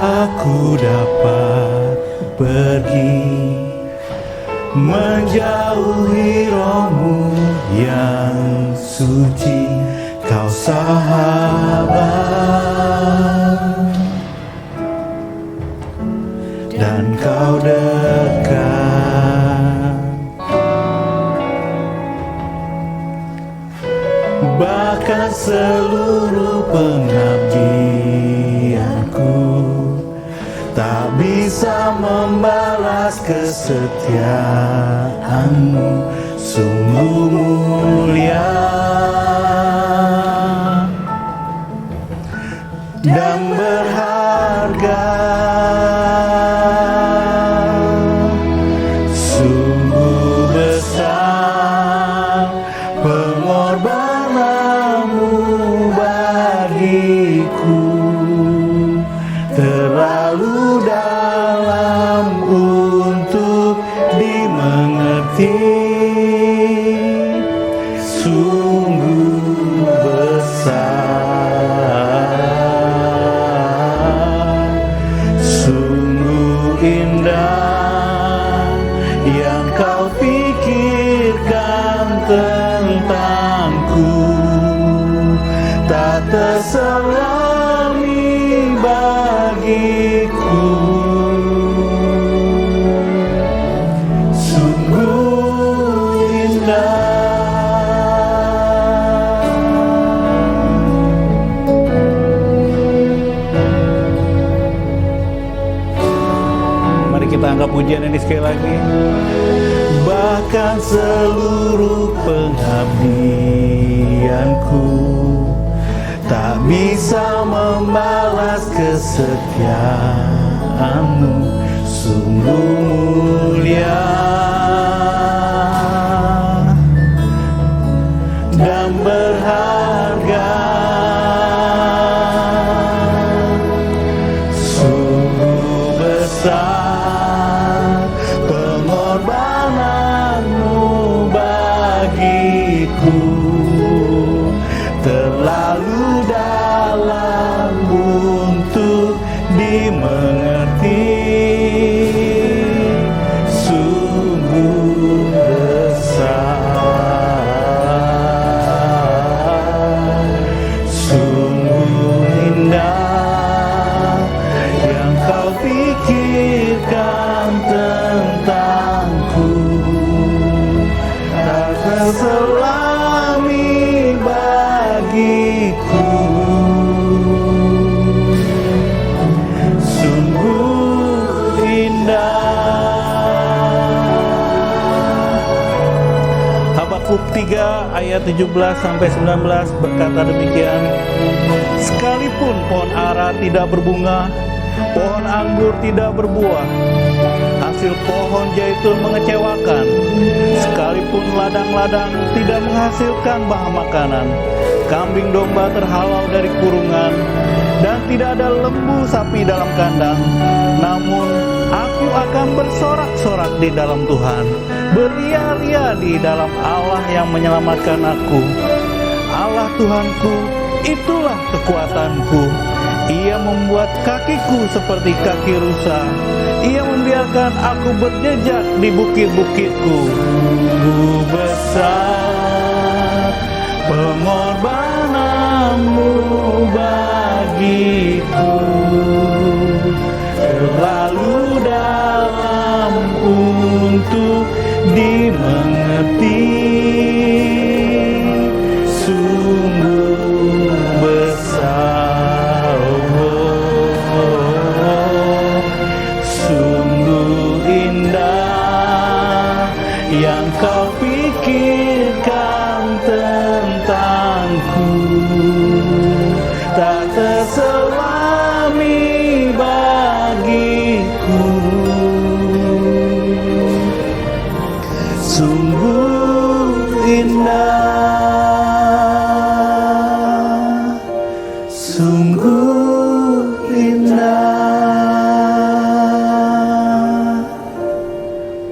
aku dapat pergi menjauhi rohmu yang suci, kau sahabat dan kau dekat, bahkan seluruh pengabdianku tak bisa membalas kesetiaanmu, sungguh mulia dan berharga, sungguh besar pengorbananmu bagiku, terlalu dalam untuk dimengerti, sungguh besar, sungguh indah yang kau pikirkan tentangku, tak terselami bagiku, sungguh indah. Mari kita anggap pujian ini sekali lagi. Bahkan seluruh pengabdianku tak bisa membalas kesetiaanmu, sungguh mulia dan berharga, sungguh besar pengorbananmu bagiku, terlalu dalam untuk dimengerti, sungguh besar, sungguh indah yang kau pikirkan tentangku, tak terselami bagiku, sungguh indah. Habakuk 3 ayat 17-19 berkata demikian, sekalipun pohon ara tidak berbunga, pohon anggur tidak berbuah, hasil pohon zaitun mengecewakan, sekalipun ladang-ladang tidak menghasilkan bahan makanan, kambing domba terhalau dari kurungan, dan tidak ada lembu sapi dalam kandang, namun aku akan bersorak-sorak di dalam Tuhan, beria-ria di dalam Allah yang menyelamatkan aku. Allah Tuhanku, itulah kekuatanku. Ia membuat kakiku seperti kaki rusa. Ia membiarkan aku berjejak di bukit-bukitku. Sungguh besar pengorbananmu bagiku, terlalu dalam untuk dimengerti, sungguh besar, sungguh indah yang kau pikirkan tentangku, tak terselami bagiku, sungguh indah, sungguh indah.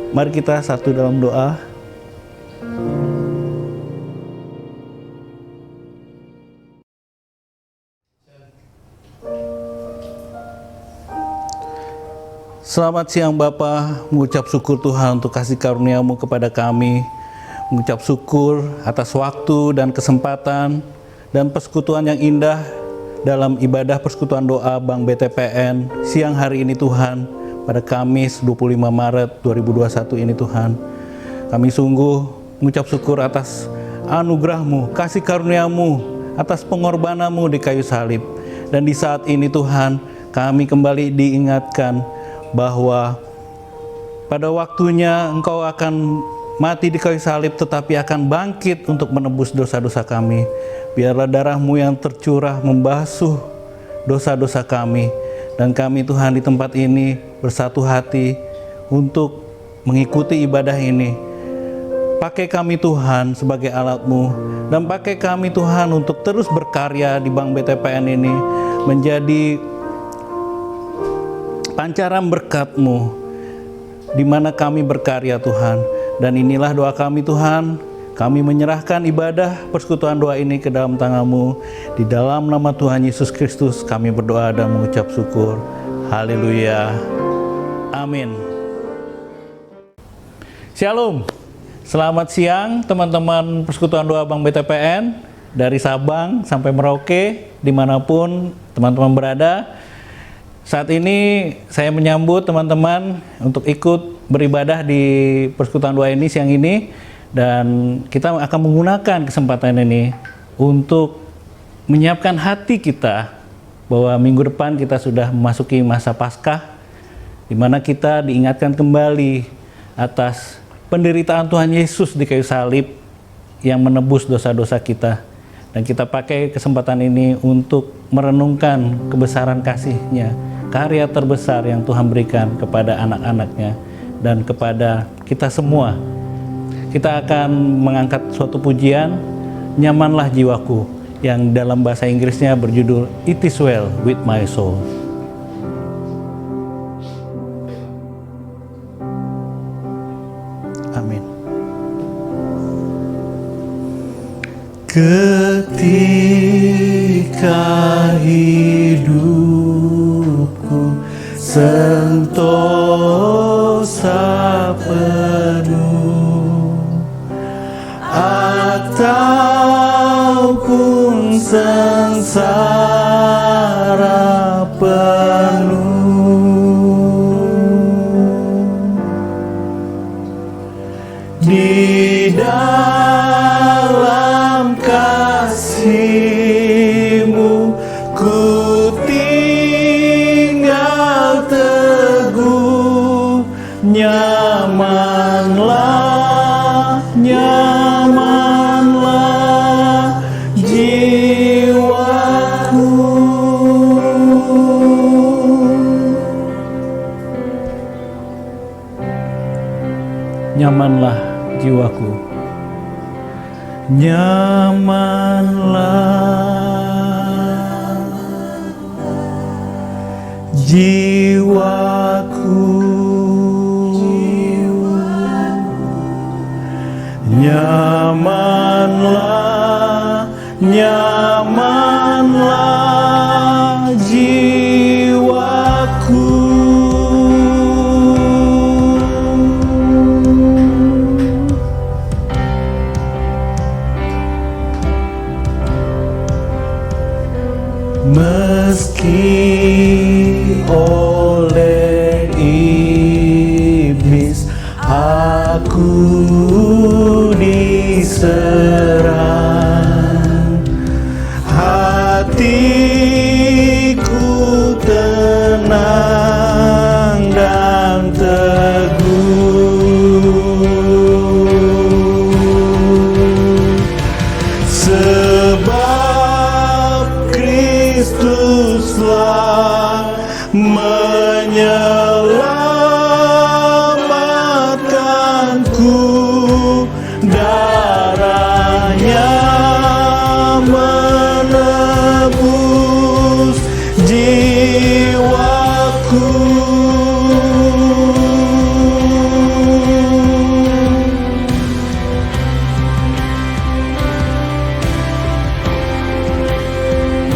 Mari kita satu dalam doa. Selamat siang Bapa, mengucap syukur Tuhan untuk kasih karunia-Mu kepada kami. Mengucap syukur atas waktu dan kesempatan dan persekutuan yang indah dalam ibadah persekutuan doa Bank BTPN siang hari ini Tuhan, pada Kamis 25 Maret 2021 ini Tuhan. Kami sungguh mengucap syukur atas anugerah-Mu, kasih karunia-Mu, atas pengorbanan-Mu di kayu salib. Dan di saat ini Tuhan, kami kembali diingatkan bahwa pada waktunya Engkau akan mati di kayu salib, tetapi akan bangkit untuk menebus dosa-dosa kami. Biarlah darah-Mu yang tercurah membasuh dosa-dosa kami. Dan kami Tuhan di tempat ini bersatu hati untuk mengikuti ibadah ini. Pakai kami Tuhan sebagai alat-Mu, dan pakai kami Tuhan untuk terus berkarya di Bank BTPN ini, menjadi pancaran berkat-Mu di mana kami berkarya Tuhan. Dan inilah doa kami Tuhan, kami menyerahkan ibadah persekutuan doa ini ke dalam tangan-Mu. Di dalam nama Tuhan Yesus Kristus kami berdoa dan mengucap syukur. Haleluya. Amin. Shalom. Selamat siang teman-teman persekutuan doa Bank BTPN, dari Sabang sampai Merauke, dimanapun teman-teman berada. Saat ini saya menyambut teman-teman untuk ikut beribadah di persekutuan doa ini siang ini, dan kita akan menggunakan kesempatan ini untuk menyiapkan hati kita bahwa minggu depan kita sudah memasuki masa Paskah, di mana kita diingatkan kembali atas penderitaan Tuhan Yesus di kayu salib yang menebus dosa-dosa kita. Dan kita pakai kesempatan ini untuk merenungkan kebesaran kasih-Nya, karya terbesar yang Tuhan berikan kepada anak-anak-Nya dan kepada kita semua. Kita akan mengangkat suatu pujian, Nyamanlah Jiwaku, yang dalam bahasa Inggrisnya berjudul It Is Well With My Soul. Amin. Ketika hidupku sentosa penuh, ataupun sengsara penuh, di dalam kasih-Mu ku tinggal teguh. Nyamanlah, nyamanlah jiwaku. Nyamanlah jiwaku. Nyamanlah jiwaku. Nyamanlah, nyamanlah jiwaku. Meski oleh iblis aku diserang, hatiku tenang dan teguh, sebab Kristuslah menyelamatkanku. Darahnya menebus jiwaku.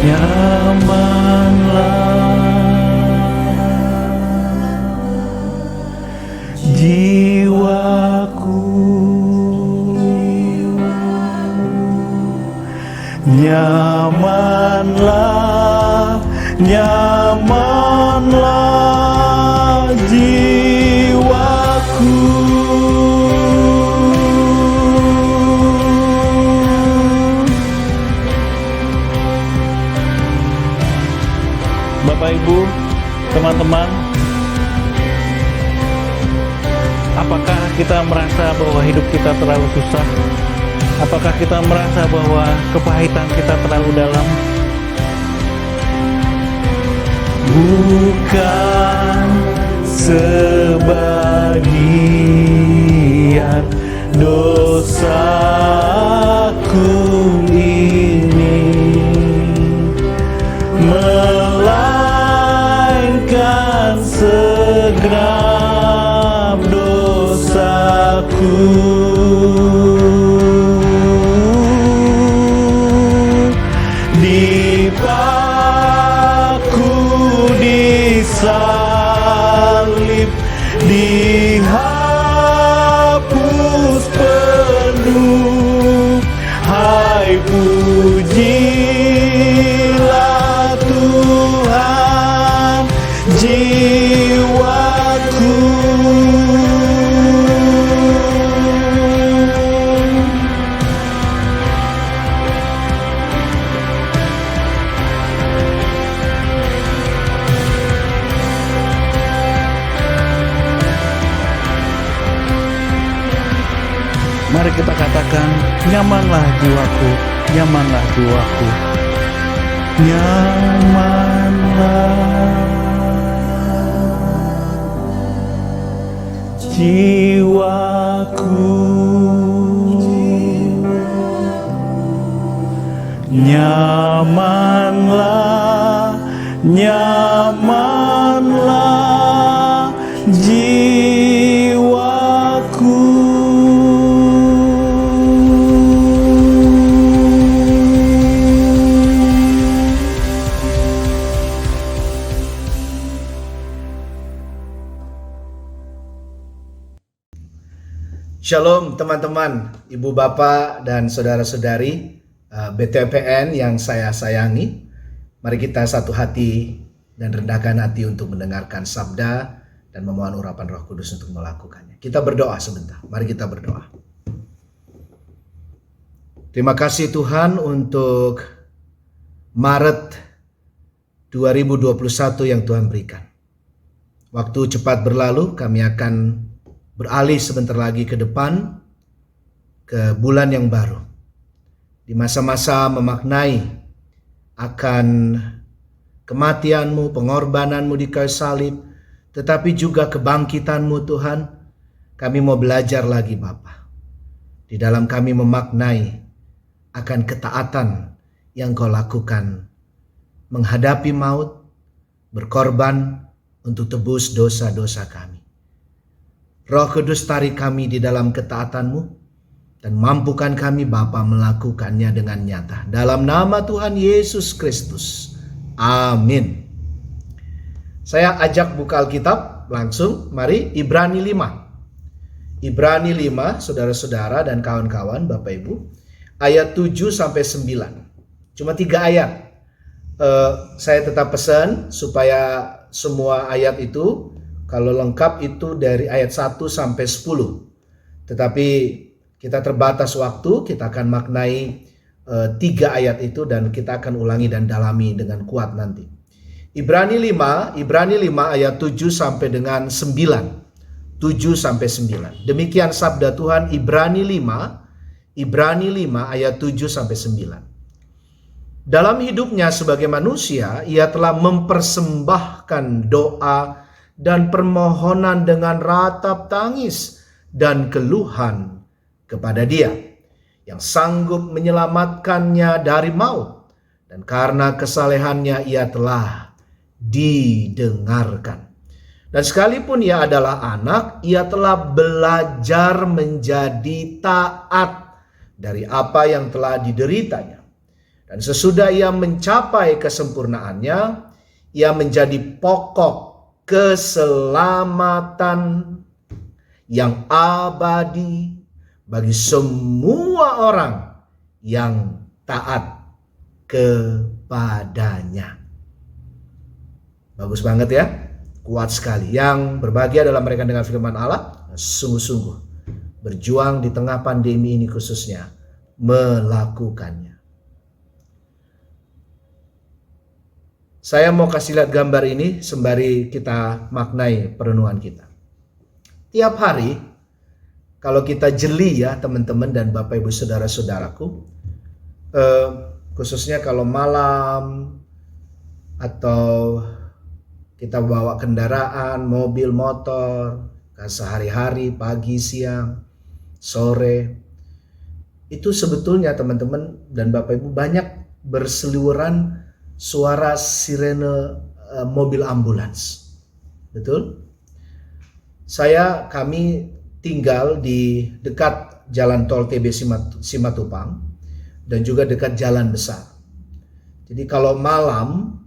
Nyamanlah Nyamanlah, nyamanlah jiwaku. Bapak Ibu, teman-teman, apakah kita merasa bahwa hidup kita terlalu susah? Apakah kita merasa bahwa kepahitan kita terlalu dalam? Bukan sebagian dosaku ini, melainkan segenap dosaku. Dipaku di salib, dihapus penuh. Hai, pujilah Tuhan jiwaku. Mari kita katakan, nyamanlah jiwaku, nyamanlah jiwaku, nyamanlah jiwaku, nyamanlah, nyamanlah jiwaku. Shalom teman-teman, ibu bapak dan saudara-saudari BTPN yang saya sayangi. Mari kita satu hati dan rendahkan hati untuk mendengarkan sabda dan memohon urapan Roh Kudus untuk melakukannya. Kita berdoa sebentar, mari kita berdoa. Terima kasih Tuhan untuk Maret 2021 yang Tuhan berikan. Waktu cepat berlalu, kami akan beralih sebentar lagi ke depan, ke bulan yang baru. Di masa-masa memaknai akan kematian-Mu, pengorbanan-Mu di kayu salib, tetapi juga kebangkitan-Mu Tuhan, kami mau belajar lagi Bapa. Di dalam kami memaknai akan ketaatan yang Kau lakukan, menghadapi maut, berkorban untuk tebus dosa-dosa kami. Roh Kudus, tarik kami di dalam ketaatan-Mu dan mampukan kami Bapa melakukannya dengan nyata. Dalam nama Tuhan Yesus Kristus. Amin. Saya ajak buka Alkitab langsung. Mari Ibrani 5. Ibrani 5, saudara-saudara dan kawan-kawan, Bapak Ibu. Ayat 7 sampai 9. Cuma 3 ayat. Saya tetap pesan supaya semua ayat itu, kalau lengkap itu dari ayat 1 sampai 10. Tetapi kita terbatas waktu, kita akan maknai 3 ayat itu dan kita akan ulangi dan dalami dengan kuat nanti. Ibrani 5 ayat 7 sampai dengan 9. 7 sampai 9. Demikian sabda Tuhan. Ibrani 5 ayat 7 sampai 9. Dalam hidupnya sebagai manusia, ia telah mempersembahkan doa dan permohonan dengan ratap tangis dan keluhan kepada Dia yang sanggup menyelamatkannya dari maut, dan karena kesalehannya ia telah didengarkan. Dan sekalipun ia adalah anak, ia telah belajar menjadi taat dari apa yang telah dideritanya. Dan sesudah ia mencapai kesempurnaannya, ia menjadi pokok keselamatan yang abadi bagi semua orang yang taat kepadanya. Bagus banget ya, kuat sekali. Yang berbahagia adalah mereka dengan firman Allah, sungguh-sungguh berjuang di tengah pandemi ini khususnya, melakukannya. Saya mau kasih lihat gambar ini sembari kita maknai perenungan kita. Tiap hari, kalau kita jeli ya teman-teman dan Bapak Ibu Saudara-saudaraku, khususnya kalau malam atau kita bawa kendaraan, mobil, motor, sehari-hari, pagi, siang, sore, itu sebetulnya teman-teman dan Bapak Ibu banyak berseliweran suara sirene mobil ambulans. Betul? Kami tinggal di dekat jalan tol TB Simatupang dan juga dekat jalan besar. Jadi kalau malam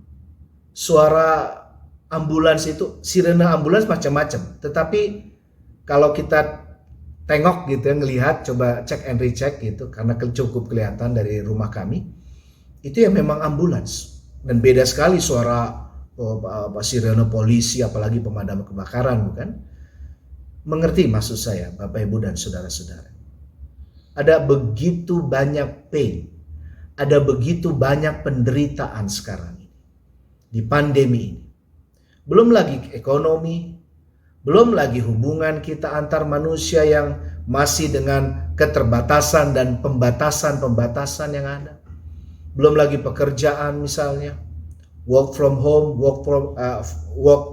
suara ambulans itu, sirene ambulans macam-macam. Tetapi kalau kita tengok gitu ya, ngelihat, coba cek and recheck gitu, karena cukup kelihatan dari rumah kami, itu ya memang ambulans. Dan beda sekali suara sirene polisi, apalagi pemadam kebakaran, bukan? Mengerti maksud saya, Bapak Ibu dan saudara-saudara? Ada begitu banyak pain, ada begitu banyak penderitaan sekarang ini, di pandemi ini. Belum lagi ekonomi, belum lagi hubungan kita antar manusia yang masih dengan keterbatasan dan pembatasan-pembatasan yang ada. Belum lagi pekerjaan misalnya, work from home, work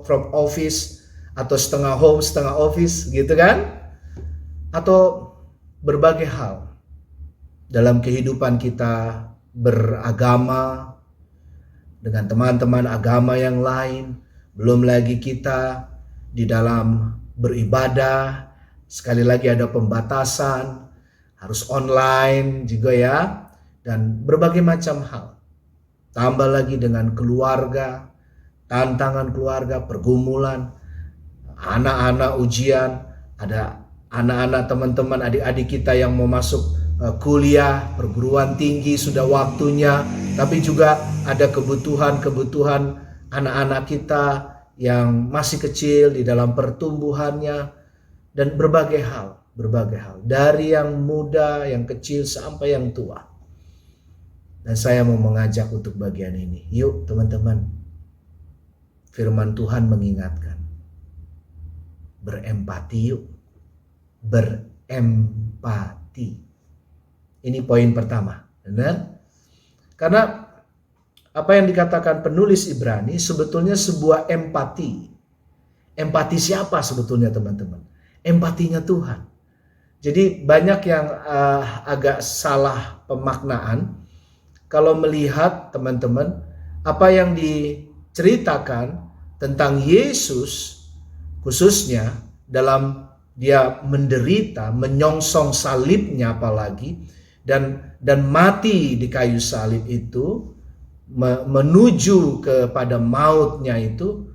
from office, atau setengah home, setengah office gitu kan. Atau berbagai hal dalam kehidupan kita beragama, dengan teman-teman agama yang lain. Belum lagi kita di dalam beribadah, sekali lagi ada pembatasan, harus online juga ya, dan berbagai macam hal. Tambah lagi dengan keluarga, tantangan keluarga, pergumulan, anak-anak ujian, ada anak-anak teman-teman adik-adik kita yang mau masuk kuliah, perguruan tinggi sudah waktunya, tapi juga ada kebutuhan-kebutuhan anak-anak kita yang masih kecil di dalam pertumbuhannya, dan berbagai hal, dari yang muda, yang kecil sampai yang tua. Dan saya mau mengajak untuk bagian ini. Yuk teman-teman, firman Tuhan mengingatkan, berempati yuk, berempati. Ini poin pertama, benar? Karena apa yang dikatakan penulis Ibrani sebetulnya sebuah empati. Empati siapa sebetulnya teman-teman? Empatinya Tuhan. Jadi banyak yang agak salah pemaknaan kalau melihat teman-teman apa yang diceritakan tentang Yesus, khususnya dalam dia menderita, menyongsong salibnya apalagi, dan mati di kayu salib itu, menuju kepada mautnya itu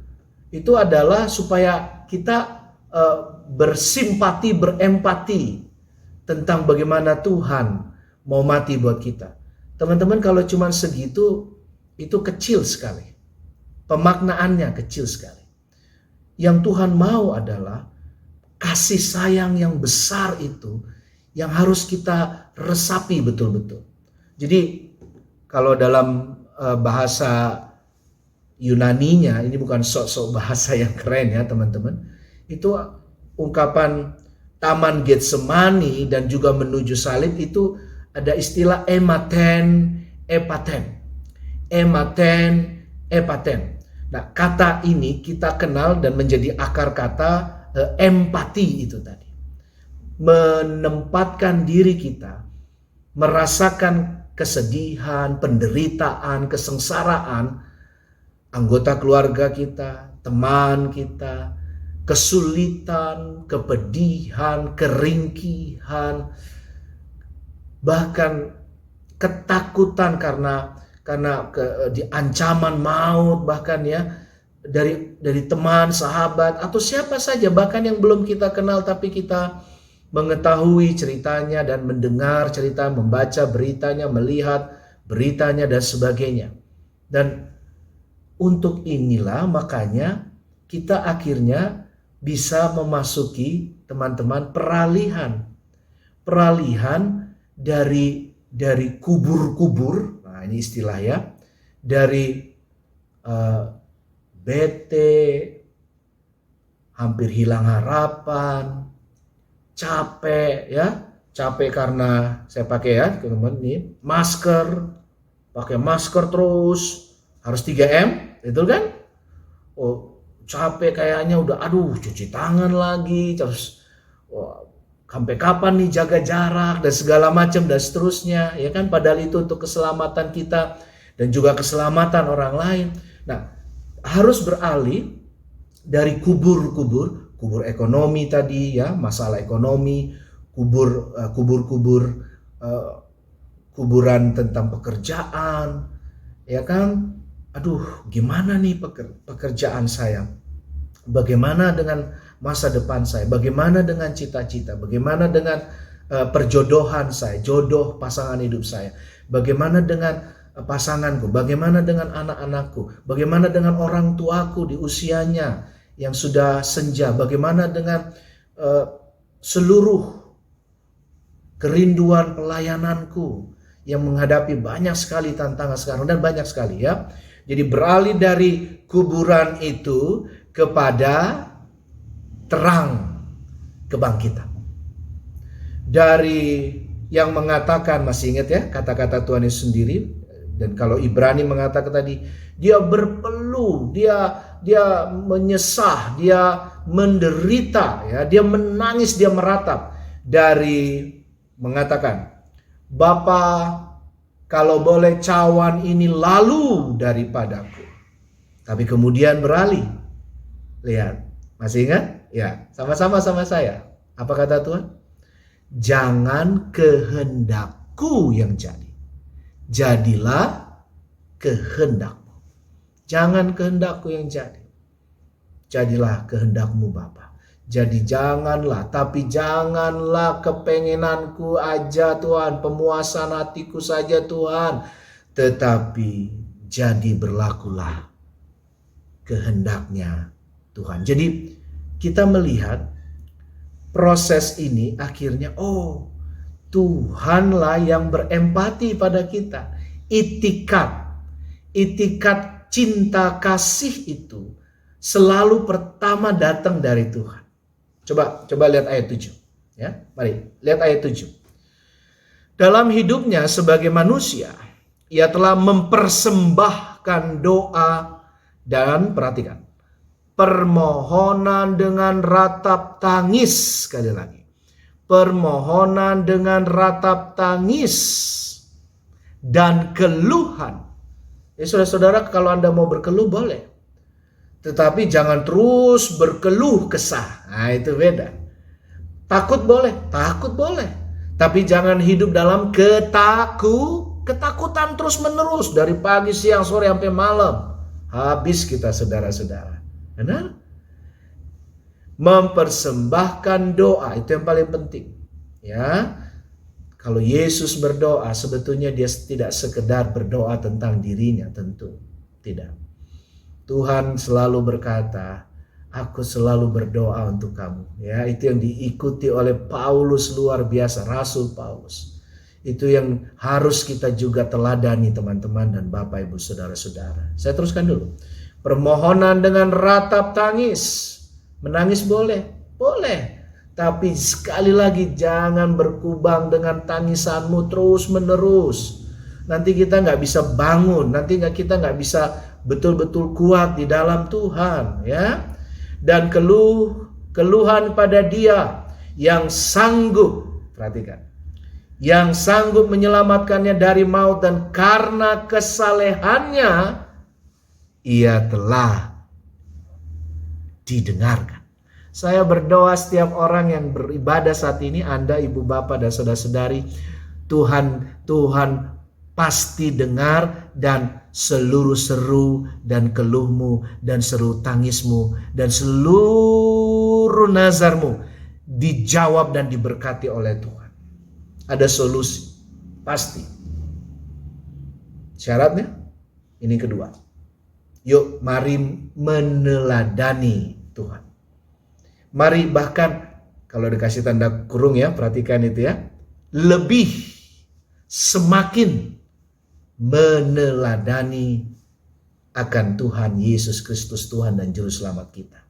adalah supaya kita bersimpati, berempati tentang bagaimana Tuhan mau mati buat kita. Teman-teman, kalau cuma segitu, itu kecil sekali. Pemaknaannya kecil sekali. Yang Tuhan mau adalah kasih sayang yang besar itu yang harus kita resapi betul-betul. Jadi kalau dalam bahasa Yunaninya, ini bukan sok-sok bahasa yang keren ya teman-teman, itu ungkapan Taman Getsemani dan juga menuju salib itu ada istilah ematen, epaten. Ematen, epaten. Nah, kata ini kita kenal dan menjadi akar kata empati itu tadi. Menempatkan diri kita, merasakan kesedihan, penderitaan, kesengsaraan anggota keluarga kita, teman kita, kesulitan, kepedihan, keringkihan, bahkan ketakutan karena di ancaman maut, bahkan ya dari teman, sahabat, atau siapa saja bahkan yang belum kita kenal tapi kita mengetahui ceritanya dan mendengar cerita, membaca beritanya, melihat beritanya dan sebagainya. Dan untuk inilah makanya kita akhirnya bisa memasuki teman-teman peralihan dari kubur-kubur. Nah, ini istilah ya, dari bete, hampir hilang harapan, capek ya, capek karena saya pakai ya teman-teman ini masker, pakai masker terus harus 3M, itu kan? Oh, capek kayaknya udah, aduh cuci tangan lagi terus, sampai kapan nih jaga jarak dan segala macam dan seterusnya, ya kan? Padahal itu untuk keselamatan kita dan juga keselamatan orang lain. Nah, harus beralih dari kubur ekonomi tadi ya, masalah ekonomi, kuburan tentang pekerjaan, ya kan? Aduh, gimana nih pekerjaan saya? Bagaimana dengan masa depan saya? Bagaimana dengan cita-cita? Bagaimana dengan perjodohan saya, jodoh pasangan hidup saya? Bagaimana dengan pasanganku? Bagaimana dengan anak-anakku? Bagaimana dengan orang tuaku di usianya yang sudah senja? Bagaimana dengan seluruh kerinduan pelayananku yang menghadapi banyak sekali tantangan sekarang dan banyak sekali ya. Jadi beralih dari kuburan itu kepada terang kebangkitan. Dari yang mengatakan, masih ingat ya kata-kata Tuhan Yesus sendiri, dan kalau Ibrani mengatakan tadi, dia berpeluh, dia menyesah, dia menderita ya, dia menangis, dia meratap, dari mengatakan, Bapa, kalau boleh cawan ini lalu daripadaku. Tapi kemudian beralih. Lihat, masih ingat? Ya, sama-sama sama saya. Apa kata Tuhan? Jangan kehendakku yang jadi, jadilah kehendakmu. Jangan kehendakku yang jadi, jadilah kehendakmu Bapa. Jadi janganlah, tapi janganlah kepengenanku aja Tuhan, pemuasan hatiku saja Tuhan, tetapi jadi berlakulah kehendaknya Tuhan. Jadi kita melihat proses ini akhirnya, oh Tuhanlah yang berempati pada kita. Itikat cinta kasih itu selalu pertama datang dari Tuhan. Coba lihat ayat 7 ya. Mari lihat ayat 7. Dalam hidupnya sebagai manusia, ia telah mempersembahkan doa dan, perhatikan, permohonan dengan ratap tangis. Sekali lagi, permohonan dengan ratap tangis dan keluhan. Ya saudara-saudara, kalau Anda mau berkeluh boleh, tetapi jangan terus berkeluh kesah. Nah, itu beda. Takut boleh, tapi jangan hidup dalam ketakutan terus menerus dari pagi, siang, sore sampai malam. Habis kita saudara-saudara. Benar? Mempersembahkan doa itu yang paling penting. Ya. Kalau Yesus berdoa, sebetulnya dia tidak sekedar berdoa tentang dirinya, tentu tidak. Tuhan selalu berkata, aku selalu berdoa untuk kamu. Ya, itu yang diikuti oleh Paulus, luar biasa, Rasul Paulus. Itu yang harus kita juga teladani teman-teman dan Bapak Ibu saudara-saudara. Saya teruskan dulu. Permohonan dengan ratap tangis. Menangis boleh. Tapi sekali lagi jangan berkubang dengan tangisanmu terus menerus. Nanti kita nggak bisa bangun. Nanti kita nggak bisa betul-betul kuat di dalam Tuhan, ya. Dan keluhan pada Dia yang sanggup, perhatikan, yang sanggup menyelamatkannya dari maut, dan karena kesalehannya ia telah didengarkan. Saya berdoa setiap orang yang beribadah saat ini, Anda, Ibu, Bapak, dan saudara-saudari, Tuhan pasti dengar, dan seluruh seru dan keluhmu dan seru tangismu dan seluruh nazarmu dijawab dan diberkati oleh Tuhan. Ada solusi, pasti. Syaratnya ini kedua. Yuk mari meneladani Tuhan. Mari bahkan kalau dikasih tanda kurung ya, perhatikan itu ya. Lebih semakin meneladani akan Tuhan Yesus Kristus, Tuhan dan Juru Selamat kita.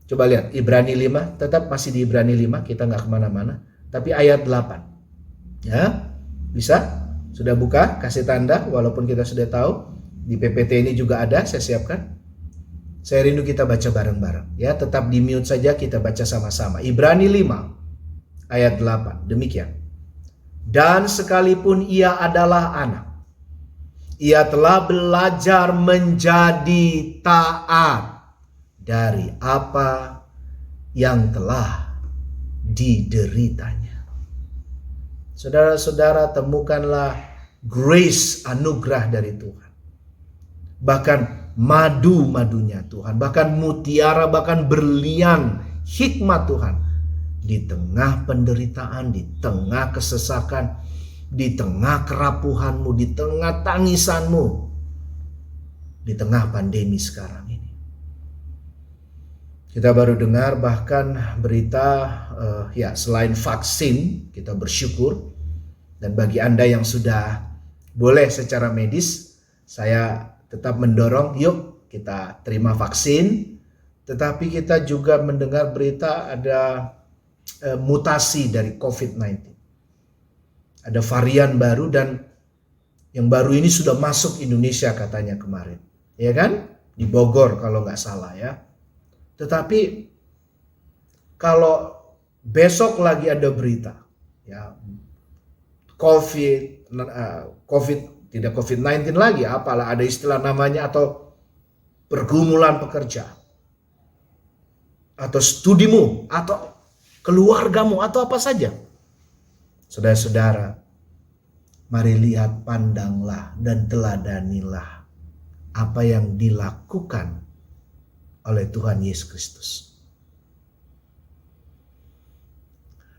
Coba lihat Ibrani 5, tetap masih di Ibrani 5, kita nggak kemana-mana. Tapi ayat 8. Ya, bisa? Sudah buka, kasih tanda walaupun kita sudah tahu. Di PPT ini juga ada, saya siapkan. Saya rindu kita baca bareng-bareng. Ya, tetap di mute saja, kita baca sama-sama. Ibrani 5, ayat 8, demikian. Dan sekalipun ia adalah anak, ia telah belajar menjadi taat dari apa yang telah dideritanya. Saudara-saudara, temukanlah grace, anugerah dari Tuhan. Bahkan madu-madunya Tuhan, bahkan mutiara, bahkan berlian hikmat Tuhan. Di tengah penderitaan, di tengah kesesakan, di tengah kerapuhanmu, di tengah tangisanmu, di tengah pandemi sekarang ini. Kita baru dengar bahkan berita ya selain vaksin, kita bersyukur. Dan bagi Anda yang sudah boleh secara medis, saya tetap mendorong yuk kita terima vaksin. Tetapi kita juga mendengar berita ada mutasi dari COVID-19. Ada varian baru dan yang baru ini sudah masuk Indonesia katanya kemarin. Ya kan? Di Bogor kalau nggak salah ya. Tetapi kalau besok lagi ada berita ya tidak COVID-19 lagi, apalah ada istilah namanya, atau pergumulan pekerja, atau studimu, atau keluargamu, atau apa saja. Saudara-saudara, mari lihat, pandanglah dan teladanilah apa yang dilakukan oleh Tuhan Yesus Kristus.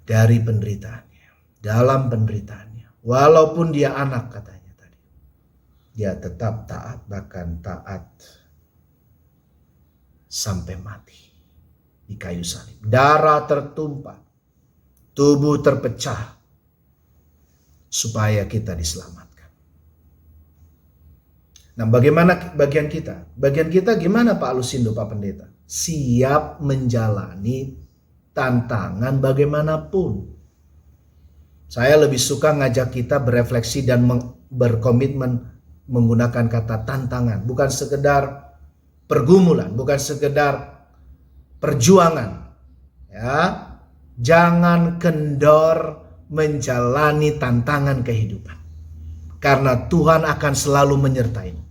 Dari penderitaannya, dalam penderitaannya, walaupun dia anak katanya tadi, dia tetap taat, bahkan taat sampai mati di kayu salib. Darah tertumpah, tubuh terpecah, supaya kita diselamatkan. Nah, bagaimana bagian kita? Bagian kita gimana Pak Lusindo, Pak Pendeta? Siap menjalani tantangan bagaimanapun. Saya lebih suka ngajak kita berefleksi dan berkomitmen menggunakan kata tantangan. Bukan sekedar pergumulan, bukan sekedar perjuangan. Ya, jangan kendor menjalani tantangan kehidupan. Karena Tuhan akan selalu menyertaimu.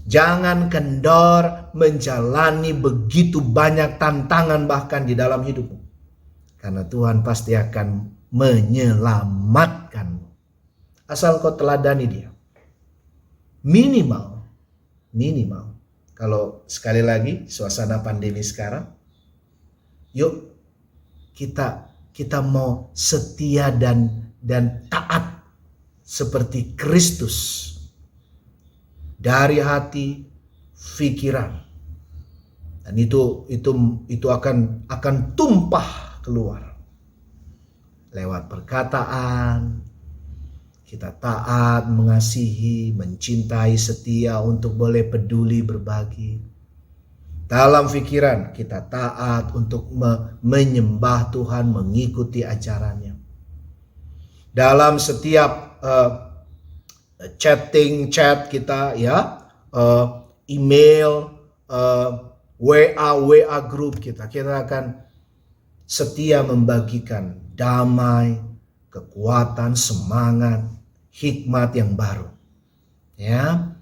Jangan kendor menjalani begitu banyak tantangan bahkan di dalam hidupmu. Karena Tuhan pasti akan menyelamatkanmu. Asal kau teladani dia. Minimal. Kalau sekali lagi suasana pandemi sekarang. Yuk kita mau setia dan taat seperti Kristus. Dari hati, pikiran, dan itu akan tumpah keluar lewat perkataan. Kita taat, mengasihi, mencintai, setia untuk boleh peduli, berbagi. Dalam pikiran kita taat untuk menyembah Tuhan, mengikuti ajarannya. Dalam setiap chat kita ya, email, WA group kita akan setia membagikan damai, kekuatan, semangat, hikmat yang baru. Ya.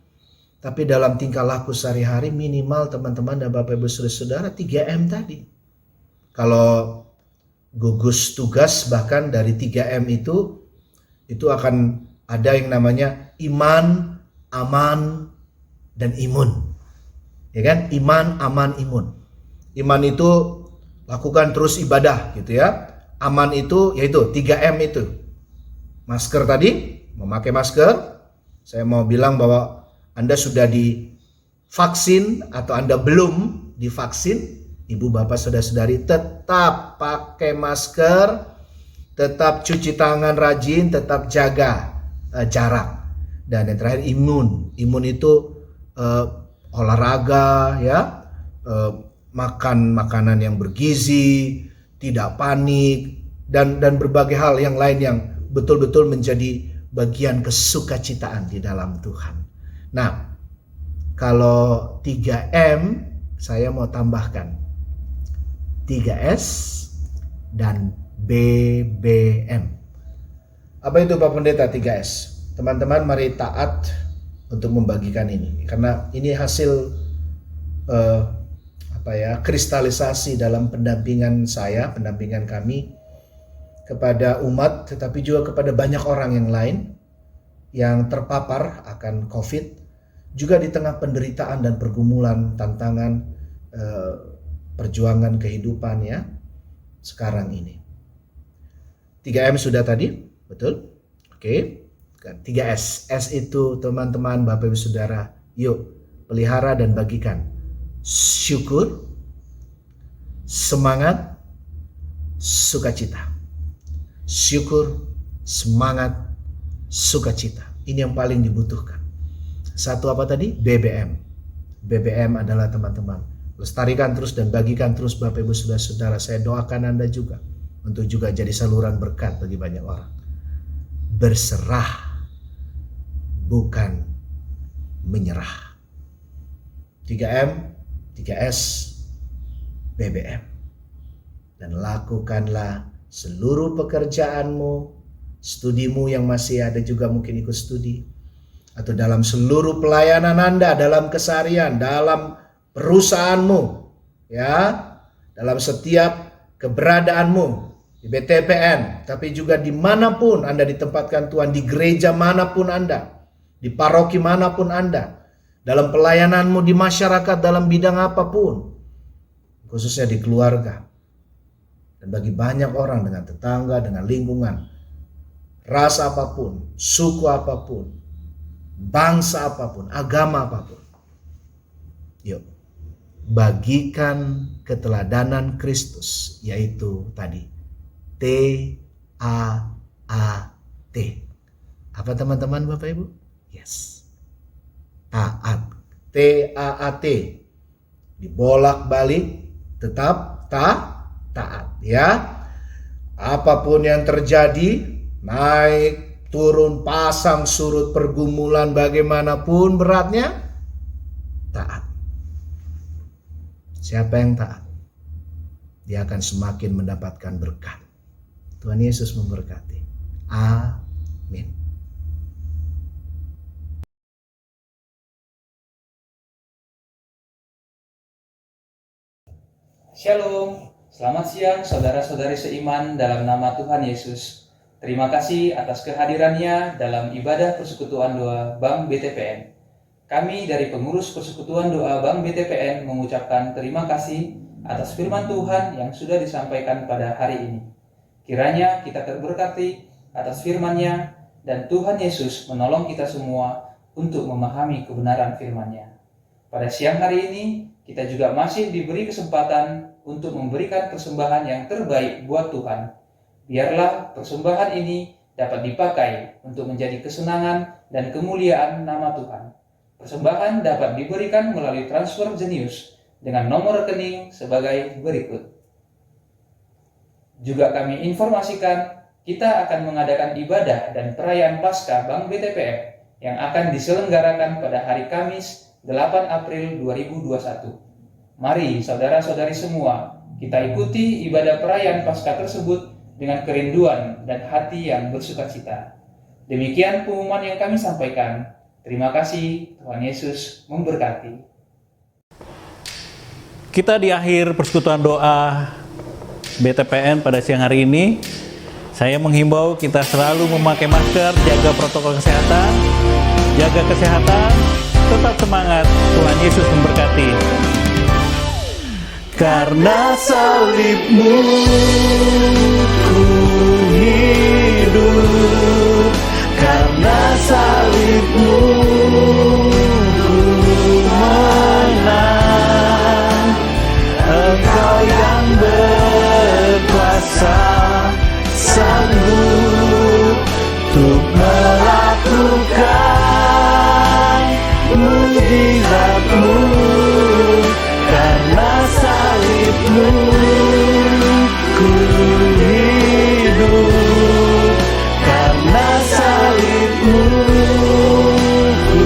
Tapi dalam tingkah laku sehari-hari minimal teman-teman dan Bapak Ibu Saudara 3M tadi. Kalau gugus tugas bahkan dari 3M itu akan ada yang namanya iman, aman, dan imun. Ya kan? Iman, aman, imun. Iman itu lakukan terus ibadah gitu ya. Aman itu yaitu 3M itu. Masker tadi, memakai masker. Saya mau bilang bahwa Anda sudah divaksin atau Anda belum divaksin, Ibu, Bapak, Saudara-saudari, tetap pakai masker, tetap cuci tangan rajin, tetap jaga jarak. Dan yang terakhir imun. Imun itu olahraga, ya, makan makanan yang bergizi, tidak panik, dan berbagai hal yang lain yang betul-betul menjadi bagian kesukacitaan di dalam Tuhan. Nah, kalau 3M saya mau tambahkan 3S dan BBM. Apa itu Pak Pendeta 3S? Teman-teman, mari taat untuk membagikan ini, karena ini hasil kristalisasi dalam pendampingan kami kepada umat, tetapi juga kepada banyak orang yang lain yang terpapar akan COVID, juga di tengah penderitaan dan pergumulan, tantangan, perjuangan kehidupan ya sekarang ini. 3M sudah tadi, betul? Oke. 3S. S itu teman-teman, Bapak Ibu Saudara, yuk pelihara dan bagikan. Syukur, semangat, sukacita. Syukur, semangat, sukacita. Ini yang paling dibutuhkan. Satu apa tadi? BBM. BBM adalah teman-teman, lestarikan terus dan bagikan terus Bapak Ibu Saudara-saudara. Saya doakan Anda juga untuk juga jadi saluran berkat bagi banyak orang. Berserah, bukan menyerah. 3M, 3S, BBM. Dan lakukanlah seluruh pekerjaanmu, studimu yang masih ada juga mungkin ikut studi, atau dalam seluruh pelayanan Anda, dalam keseharian, dalam perusahaanmu, ya, dalam setiap keberadaanmu di BTPN, tapi juga dimanapun Anda ditempatkan Tuhan, di gereja manapun Anda, di paroki manapun Anda, dalam pelayananmu di masyarakat, dalam bidang apapun, khususnya di keluarga, dan bagi banyak orang, dengan tetangga, dengan lingkungan, ras apapun, suku apapun, bangsa apapun, agama apapun. Yuk, bagikan keteladanan Kristus, yaitu tadi T-A-A-T. Apa teman-teman, Bapak Ibu? Yes, taat. T-A-A-T. Dibolak-balik, tetap taat, ya. Apapun yang terjadi, naik, turun, pasang surut, pergumulan bagaimanapun beratnya, taat. Siapa yang taat, dia akan semakin mendapatkan berkat. Tuhan Yesus memberkati. Amin. Shalom, selamat siang saudara-saudari seiman dalam nama Tuhan Yesus. Terima kasih atas kehadirannya dalam ibadah persekutuan doa Bank BTPN. Kami dari pengurus persekutuan doa Bank BTPN mengucapkan terima kasih atas firman Tuhan yang sudah disampaikan pada hari ini. Kiranya kita terberkati atas firman-Nya dan Tuhan Yesus menolong kita semua untuk memahami kebenaran firman-Nya. Pada siang hari ini kita juga masih diberi kesempatan untuk memberikan persembahan yang terbaik buat Tuhan. Biarlah persembahan ini dapat dipakai untuk menjadi kesenangan dan kemuliaan nama Tuhan. Persembahan dapat diberikan melalui transfer Jenius dengan nomor rekening sebagai berikut. Juga kami informasikan kita akan mengadakan ibadah dan perayaan Paskah Bank BTPN yang akan diselenggarakan pada hari Kamis 8 April 2021. Mari saudara-saudari semua, kita ikuti ibadah perayaan Paskah tersebut dengan kerinduan dan hati yang bersukacita. Demikian pengumuman yang kami sampaikan. Terima kasih, Tuhan Yesus memberkati. Kita di akhir persekutuan doa BTPN pada siang hari ini, saya menghimbau kita selalu memakai masker, jaga protokol kesehatan, tetap semangat. Tuhan Yesus memberkati. Karena salibmu ku hidup, karena salib salibmu ku menang. Engkau yang berkuasa, sanggup untuk melakukan mukjizat-Mu. Karena salibmu ku hidup, karena salibmu ku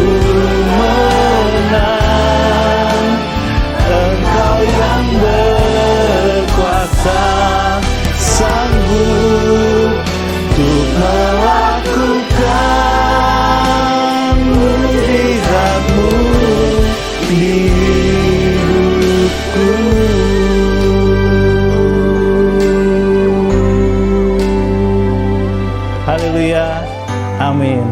menang. Engkau yang berkuasa, sanggup untuk melakukan mukjizat-Mu di hidupku. Haleluya, amin.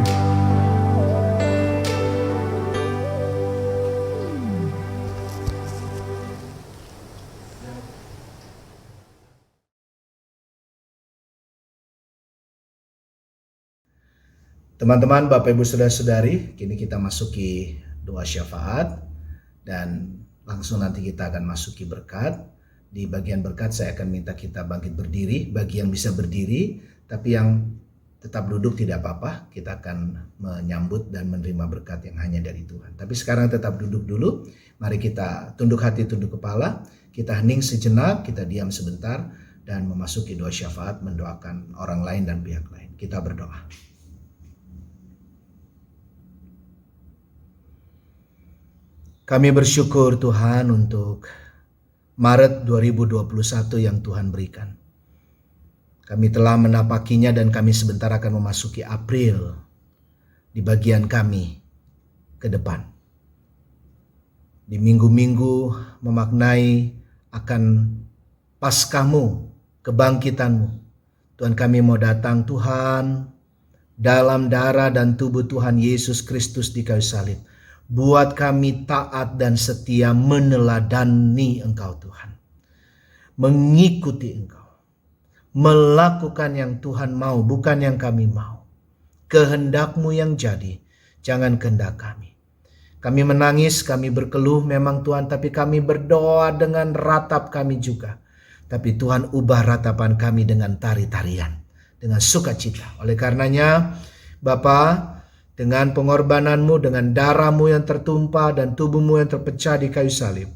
Teman-teman, Bapak Ibu Saudara-saudari, kini kita masuki doa syafaat dan langsung nanti kita akan masuki berkat. Di bagian berkat saya akan minta kita bangkit berdiri, bagi yang bisa berdiri, tapi yang tetap duduk tidak apa-apa, kita akan menyambut dan menerima berkat yang hanya dari Tuhan. Tapi sekarang tetap duduk dulu, mari kita tunduk hati, tunduk kepala, kita hening sejenak, kita diam sebentar dan memasuki doa syafaat, mendoakan orang lain dan pihak lain. Kita berdoa. Kami bersyukur Tuhan untuk Maret 2021 yang Tuhan berikan. Kami telah menapakinya dan kami sebentar akan memasuki April di bagian kami ke depan. Di minggu-minggu memaknai akan Paskahmu, kebangkitanmu. Tuhan, kami mau datang Tuhan dalam darah dan tubuh Tuhan Yesus Kristus di kayu salib. Buat kami taat dan setia meneladani Engkau Tuhan. Mengikuti Engkau. Melakukan yang Tuhan mau, bukan yang kami mau. Kehendak-Mu yang jadi, jangan kehendak kami. Kami menangis, kami berkeluh memang Tuhan, tapi kami berdoa dengan ratap kami juga. Tapi Tuhan ubah ratapan kami dengan tari-tarian, dengan sukacita. Oleh karenanya, Bapa, dengan pengorbanan-Mu, dengan darah-Mu yang tertumpah dan tubuh-Mu yang terpecah di kayu salib,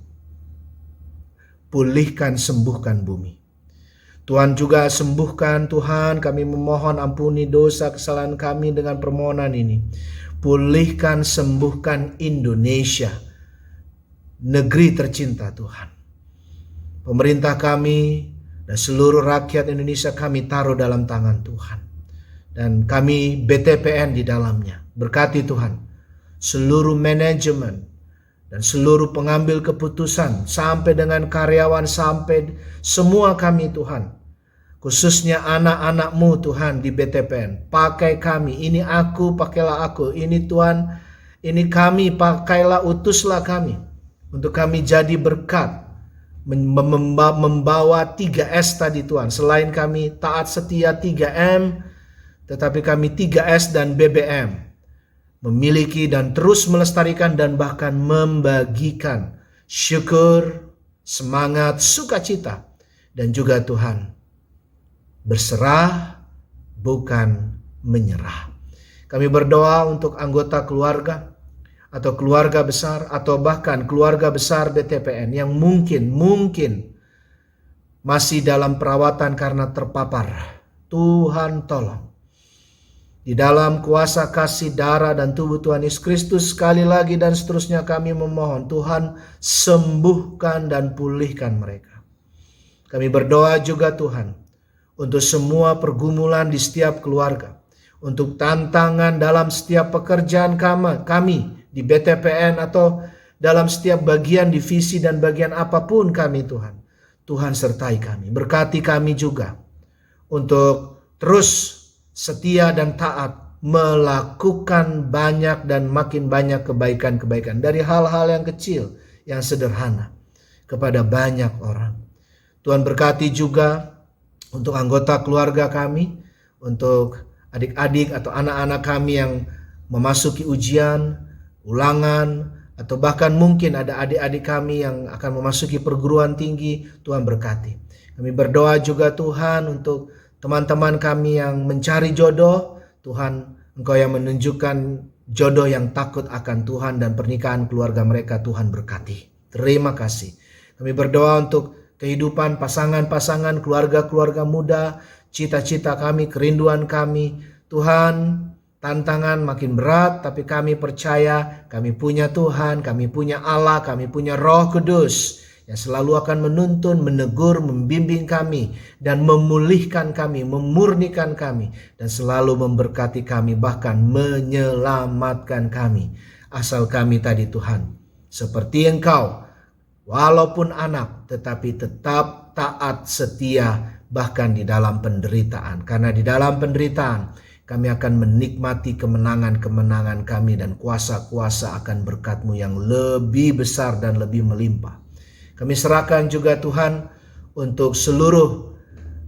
pulihkan, sembuhkan bumi. Tuhan juga sembuhkan, Tuhan, kami memohon ampuni dosa kesalahan kami dengan permohonan ini. Pulihkan, sembuhkan Indonesia, negeri tercinta Tuhan. Pemerintah kami dan seluruh rakyat Indonesia kami taruh dalam tangan Tuhan. Dan kami BTPN di dalamnya. Berkati Tuhan seluruh manajemen dan seluruh pengambil keputusan sampai dengan karyawan, sampai semua kami Tuhan. Khususnya anak-anak-Mu Tuhan di BTPN. Pakai kami, ini aku, pakailah aku. Ini Tuhan, ini kami, pakailah, utuslah kami. Untuk kami jadi berkat. Membawa 3S tadi Tuhan. Selain kami taat setia 3M, tetapi kami 3S dan BBM. Memiliki dan terus melestarikan dan bahkan membagikan syukur, semangat, sukacita. Dan juga Tuhan, berserah bukan menyerah. Kami berdoa untuk anggota keluarga atau keluarga besar atau bahkan keluarga besar BTPN yang mungkin masih dalam perawatan karena terpapar. Tuhan tolong. Di dalam kuasa kasih darah dan tubuh Tuhan Yesus Kristus, sekali lagi dan seterusnya kami memohon Tuhan sembuhkan dan pulihkan mereka. Kami berdoa juga Tuhan untuk semua pergumulan di setiap keluarga, untuk tantangan dalam setiap pekerjaan kami di BTPN atau dalam setiap bagian divisi dan bagian apapun kami Tuhan. Tuhan sertai kami, berkati kami juga untuk terus setia dan taat melakukan banyak dan makin banyak kebaikan-kebaikan dari hal-hal yang kecil, yang sederhana kepada banyak orang. Tuhan berkati juga untuk anggota keluarga kami, untuk adik-adik atau anak-anak kami yang memasuki ujian, ulangan, atau bahkan mungkin ada adik-adik kami yang akan memasuki perguruan tinggi. Tuhan berkati. Kami berdoa juga Tuhan untuk teman-teman kami yang mencari jodoh. Tuhan, Engkau yang menunjukkan jodoh yang takut akan Tuhan dan pernikahan keluarga mereka. Tuhan berkati. Terima kasih. Kami berdoa untuk kehidupan pasangan-pasangan, keluarga-keluarga muda, cita-cita kami, kerinduan kami. Tuhan, tantangan makin berat, tapi kami percaya kami punya Tuhan, kami punya Allah, kami punya Roh Kudus yang selalu akan menuntun, menegur, membimbing kami, dan memulihkan kami, memurnikan kami, dan selalu memberkati kami, bahkan menyelamatkan kami. Asal kami tadi Tuhan, seperti Engkau, walaupun anak, tetapi tetap taat, setia, bahkan di dalam penderitaan. Karena di dalam penderitaan, kami akan menikmati kemenangan-kemenangan kami dan kuasa-kuasa akan berkat-Mu yang lebih besar dan lebih melimpah. Kami serahkan juga Tuhan untuk seluruh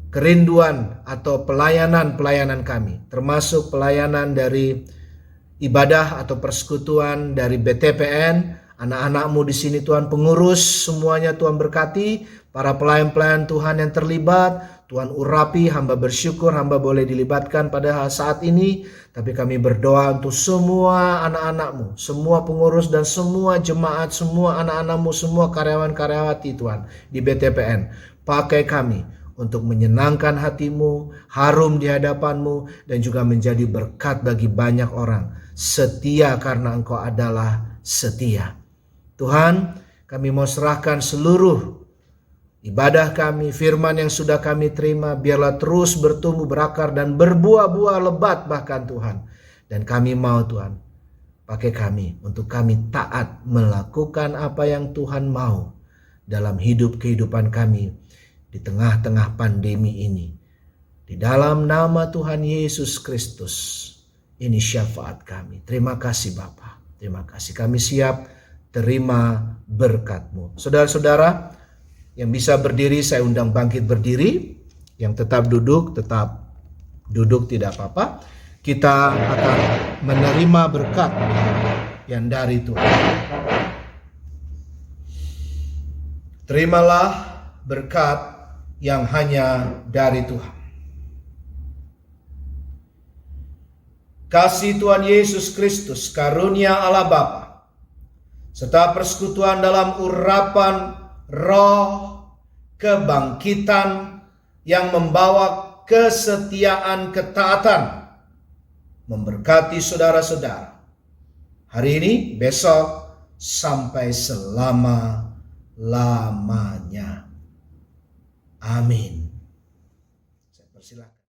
kerinduan atau pelayanan-pelayanan kami, termasuk pelayanan dari ibadah atau persekutuan dari BTPN, anak-anak-Mu di sini Tuhan, pengurus semuanya Tuhan berkati, para pelayan-pelayan Tuhan yang terlibat, Tuhan urapi, hamba bersyukur hamba boleh dilibatkan pada saat ini. Tapi kami berdoa untuk semua anak-anak-Mu, semua pengurus dan semua jemaat, semua anak-anak-Mu, semua karyawan-karyawati Tuhan di BTPN. Pakai kami untuk menyenangkan hati-Mu, harum di hadapan-Mu, dan juga menjadi berkat bagi banyak orang. Setia karena Engkau adalah setia. Tuhan, kami mau serahkan seluruh ibadah kami, firman yang sudah kami terima, biarlah terus bertumbuh, berakar, dan berbuah-buah lebat bahkan Tuhan. Dan kami mau Tuhan, pakai kami untuk kami taat melakukan apa yang Tuhan mau dalam hidup kehidupan kami di tengah-tengah pandemi ini. Di dalam nama Tuhan Yesus Kristus, ini syafaat kami. Terima kasih Bapa, terima kasih. Kami siap terima berkat-Mu. Saudara-saudara yang bisa berdiri, saya undang bangkit berdiri. Yang tetap duduk tidak apa-apa. Kita akan menerima berkat yang dari Tuhan. Terimalah berkat yang hanya dari Tuhan. Kasih Tuhan Yesus Kristus, karunia Allah Bapa, serta persekutuan dalam urapan Roh, kebangkitan yang membawa kesetiaan, ketaatan, memberkati saudara-saudara hari ini, besok, sampai selama-lamanya. Amin. Saya persilakan.